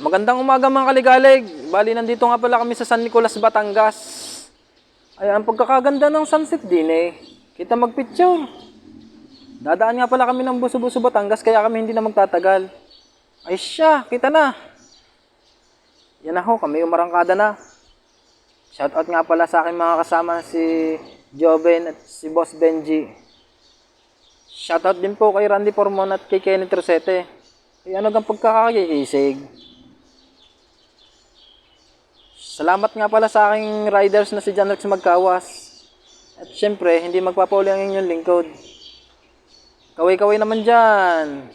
Magandang umaga mga kaligalig. Bali, nandito nga pala kami sa San Nicolas, Batangas. Ay, ang pagkakaganda ng sunset din eh. Kita magpicture. Dadaan nga pala kami ng Buso-Buso, Batangas, kaya kami hindi na magtatagal. Ay siya, kita na. Yan na ho, kami umarangkada na. Shoutout nga pala sa aking mga kasama si Joven at si Boss Benji. Shoutout din po kay Randy Formon at kay Kenneth Rosete. Ay, ano gang pagkakakiisig. Salamat nga pala sa aking riders na si John Rex Magkawas. At syempre, hindi magpapauli ang inyong lingkod. Kaway-kaway naman dyan.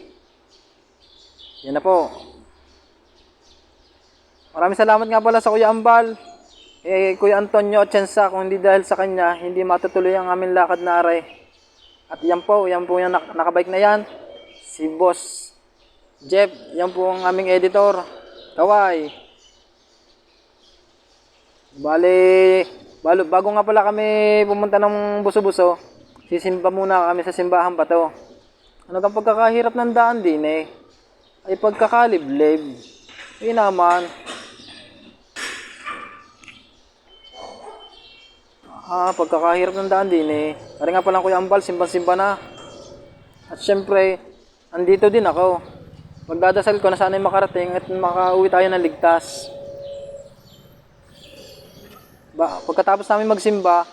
Yan na po. Maraming salamat nga pala sa Kuya Ambal. Kuya Antonio Atienza, kung hindi dahil sa kanya, hindi matutuloy ang aming lakad na aray. At yan po yung nakabike na yan. Si Boss Jeff, yan po ang aming editor. Kaway. Bago nga pala kami pumunta ng Buso-Buso, sisimba muna kami sa simbahan pa to. Ano kang pagkakahirap ng daan din eh? Ay pagkakaliblib. Eh naman. Pagkakahirap ng daan din eh. Kaya nga pala Kuya Ambal, simba-simba na. At syempre, andito din ako. Magdadasal ko na sana'y makarating at makauwi tayo ng ligtas. Pagkatapos namin magsimba,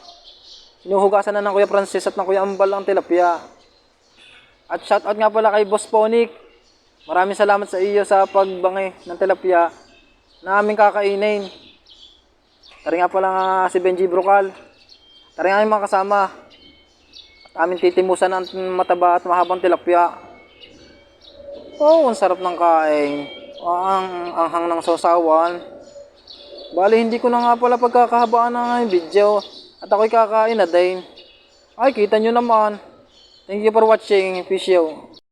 sinuhugasan na ng Kuya Francis at ng Kuya Ambal ang tilapia. At shoutout nga pala kay Boss Ponic. Maraming salamat sa iyo sa pagbangi ng tilapia na aming kakainin. Tari nga pala nga si Benji Brocal. Tari nga yung mga kasama. At aming titimusan ng mataba at mahabang tilapia. Oh, ang sarap ng kain. Ang anghang ng sausawan. Bali, hindi ko na nga pala pagkakahabaan ng video. At ako'y kakain na din. Ay, kita nyo naman. Thank you for watching. Peace out.